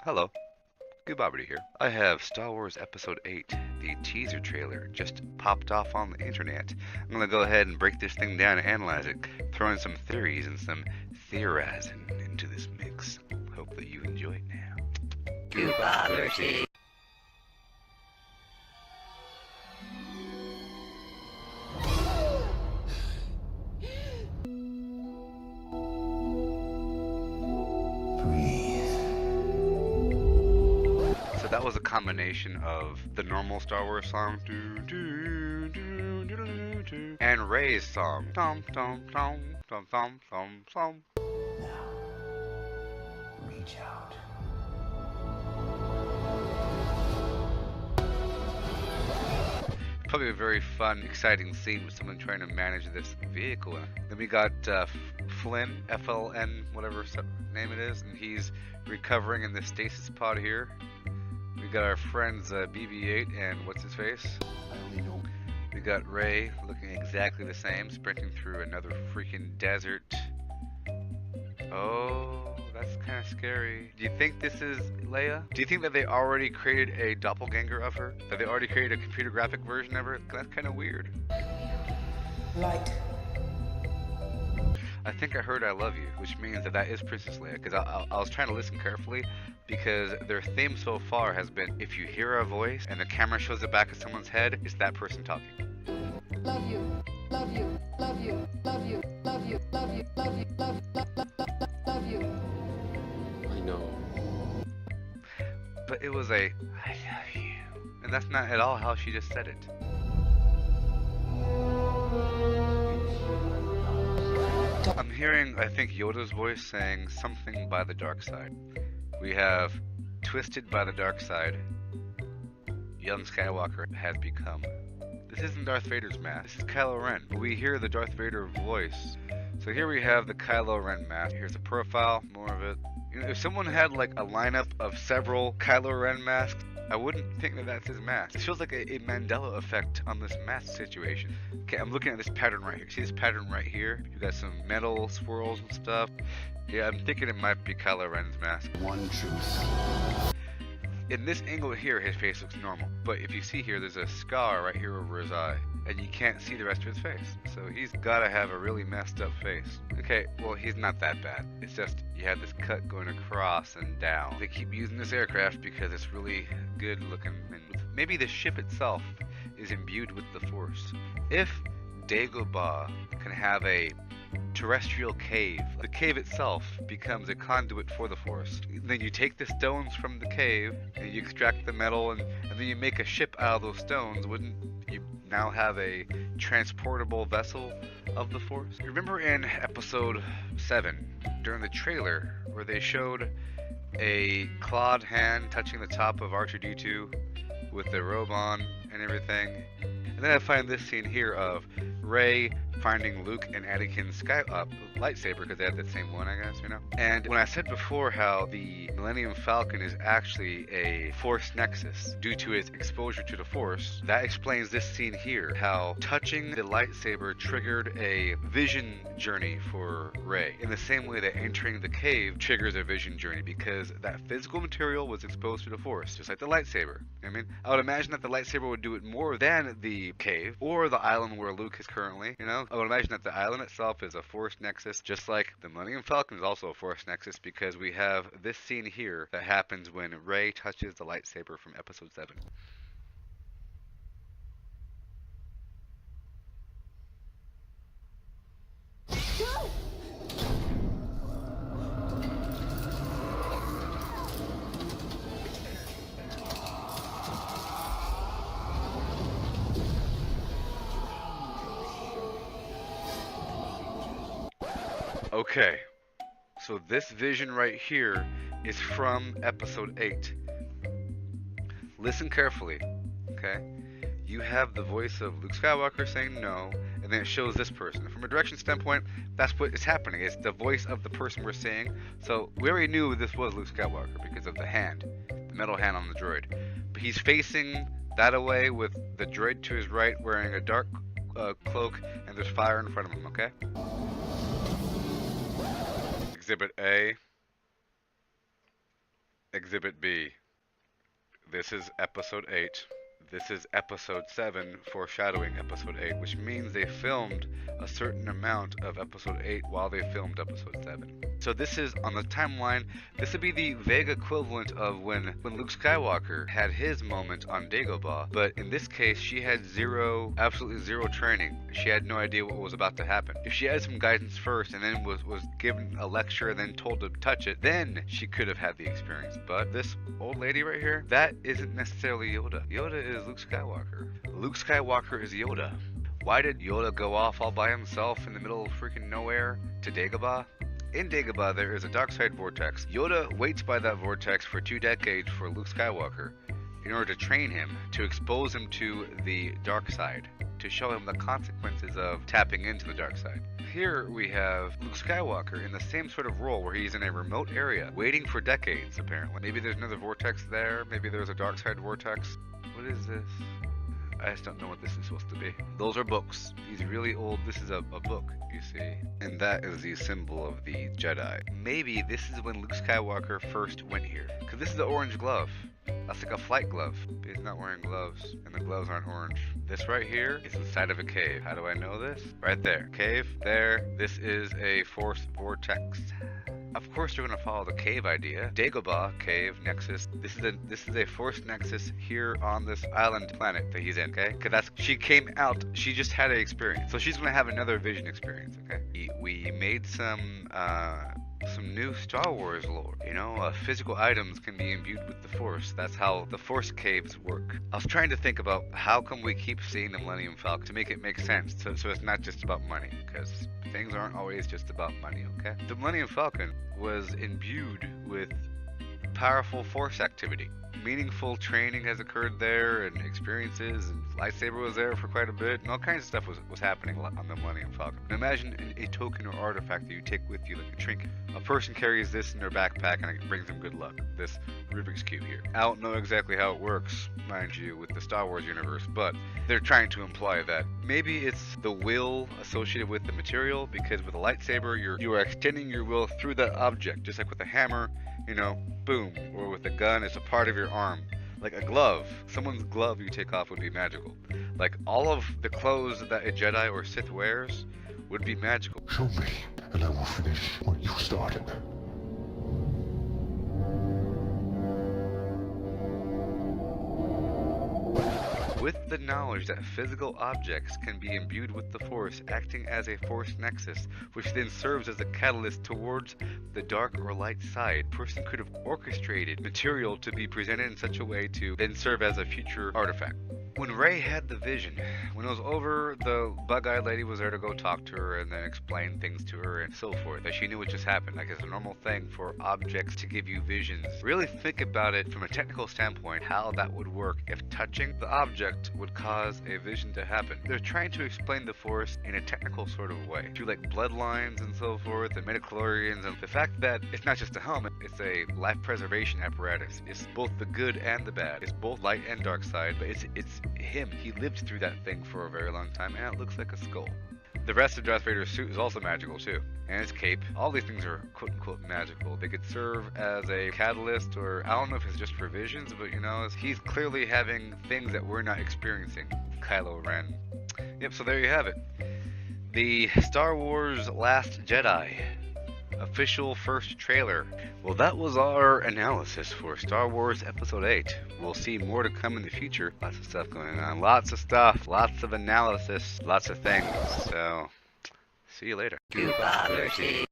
Hello, Gooboberti here. I have Star Wars Episode VIII, the teaser trailer, just popped off on the internet. I'm gonna go ahead and break this thing down and analyze it, throw in some theories and some theorizing into this mix. Hope that you enjoy it now. Gooboberti. That was a combination of the normal Star Wars song and Rey's song. Now, reach out. Probably a very fun, exciting scene with someone trying to manage this vehicle. Then we got Flynn, FLN, whatever name it is, and he's recovering in the stasis pod here. We got our friends BB-8 and what's his face? I only know. We got Rey looking exactly the same, sprinting through another freaking desert. Oh, that's kind of scary. Do you think this is Leia? Do you think that they already created a doppelganger of her? That they already created a computer graphic version of her? That's kind of weird. Light. I think I heard I love you, which means that is Princess Leia, because I was trying to listen carefully, because their theme so far has been, if you hear a voice and the camera shows it back at someone's head, it's that person talking. Love you, love you, love you, love you, love you, love you, love you, love you. I know. But it was a, I love you. And that's not at all how she just said it. I'm hearing, I think, Yoda's voice saying something by the dark side. We have twisted by the dark side. Young Skywalker has become. This isn't Darth Vader's mask. This is Kylo Ren. We hear the Darth Vader voice. So here we have the Kylo Ren mask. Here's a profile, more of it. You know, if someone had like a lineup of several Kylo Ren masks, I wouldn't think that that's his mask. It feels like a Mandela effect on this mask situation. Okay, I'm looking at this pattern right here. See this pattern right here? You got some metal swirls and stuff. Yeah, I'm thinking it might be Kylo Ren's mask. One truth. In this angle here, his face looks normal. But if you see here, there's a scar right here over his eye. And you can't see the rest of his face. So he's gotta have a really messed up face. Okay, well, he's not that bad. It's just, you have this cut going across and down. They keep using this aircraft because it's really good looking. And maybe the ship itself is imbued with the Force. If Dagobah can have a terrestrial cave, the cave itself becomes a conduit for the Force. Then you take the stones from the cave and you extract the metal and then you make a ship out of those stones. Wouldn't you now have a transportable vessel of the Force? You remember in Episode VII, during the trailer, where they showed a clawed hand touching the top of R2-D2 with the robe on and everything? And then I find this scene here of Rey finding Luke and Anakin's lightsaber, because they had that same one, I guess, you know? And when I said before how the Millennium Falcon is actually a Force Nexus due to its exposure to the Force, that explains this scene here, how touching the lightsaber triggered a vision journey for Rey, in the same way that entering the cave triggers a vision journey, because that physical material was exposed to the Force, just like the lightsaber. I mean, I would imagine that the lightsaber would do it more than the cave, or the island where Luke is currently, you know? I would imagine that the island itself is a Force Nexus, just like the Millennium Falcon is also a Force Nexus, because we have this scene here that happens when Rey touches the lightsaber from Episode VII. Okay, so this vision right here is from Episode VIII. Listen carefully, okay? You have the voice of Luke Skywalker saying no, and then it shows this person. From a direction standpoint, that's what is happening. It's the voice of the person we're seeing. So we already knew this was Luke Skywalker because of the hand, the metal hand on the droid. But he's facing that away with the droid to his right wearing a dark cloak, and there's fire in front of him, okay? Exhibit A. Exhibit B. This is Episode 8. This is Episode 7 foreshadowing Episode 8, which means they filmed a certain amount of Episode 8 while they filmed Episode 7. So this is, on the timeline, this would be the vague equivalent of when Luke Skywalker had his moment on Dagobah, but in this case, she had absolutely zero training. She had no idea what was about to happen. If she had some guidance first and then was given a lecture and then told to touch it, then she could have had the experience. But this old lady right here, that isn't necessarily Yoda. Yoda is Luke Skywalker. Luke Skywalker is Yoda. Why did Yoda go off all by himself in the middle of freaking nowhere to Dagobah? In Dagobah, there is a dark side vortex. Yoda waits by that vortex for 2 decades for Luke Skywalker in order to train him, to expose him to the dark side, to show him the consequences of tapping into the dark side. Here we have Luke Skywalker in the same sort of role where he's in a remote area, waiting for decades, apparently. Maybe there's another vortex there, maybe there's a dark side vortex. What is this? I just don't know what this is supposed to be. Those are books. He's really old. This is a book, you see. And that is the symbol of the Jedi. Maybe this is when Luke Skywalker first went here. Because this is the orange glove. That's like a flight glove. But he's not wearing gloves. And the gloves aren't orange. This right here is inside of a cave. How do I know this? Right there. Cave. There. This is a force vortex. Of course they're going to follow the cave idea. Dagobah, cave, nexus. This is a force nexus here on this island planet that he's in, okay? Because she came out, she just had an experience. So she's going to have another vision experience, okay? We made some new Star Wars lore. You know, physical items can be imbued with the Force. That's how the Force caves work. I was trying to think about how come we keep seeing the Millennium Falcon to make it make sense, so it's not just about money, because things aren't always just about money, okay? The Millennium Falcon was imbued with powerful Force activity. Meaningful training has occurred there, and experiences, and lightsaber was there for quite a bit, and all kinds of stuff was happening on the Millennium Falcon. And imagine a token or artifact that you take with you, like a trinket. A person carries this in their backpack, and it brings them good luck. This Rubik's Cube here. I don't know exactly how it works, mind you, with the Star Wars universe, but they're trying to imply that maybe it's the will associated with the material, because with a lightsaber, you are extending your will through that object, just like with a hammer, you know, boom. Or with a gun, it's a part of your arm. Like a glove. Someone's glove you take off would be magical. Like all of the clothes that a Jedi or Sith wears would be magical. Show me, and I will finish what you started. With the knowledge that physical objects can be imbued with the Force, acting as a Force nexus, which then serves as a catalyst towards the dark or light side, a person could have orchestrated material to be presented in such a way to then serve as a future artifact. When Rey had the vision, when it was over, the bug-eyed lady was there to go talk to her and then explain things to her and so forth, that she knew what just happened. Like, it's a normal thing for objects to give you visions. Really think about it from a technical standpoint, how that would work if touching the object would cause a vision to happen. They're trying to explain the Force in a technical sort of way, through like bloodlines and so forth, and midichlorians, and the fact that it's not just a helmet, it's a life preservation apparatus. It's both the good and the bad. It's both light and dark side, but it's him. He lived through that thing for a very long time, and it looks like a skull. The rest of Darth Vader's suit is also magical too, and his cape. All these things are quote-unquote magical. They could serve as a catalyst, or I don't know if it's just for visions, but you know, he's clearly having things that we're not experiencing. Kylo Ren. Yep, so there you have it. The Star Wars Last Jedi official first trailer. Well, that was our analysis for Star Wars Episode VIII. We'll see more to come in the future. Lots of stuff going on. Lots of stuff. Lots of analysis. Lots of things. So, see you later. Gooboberti.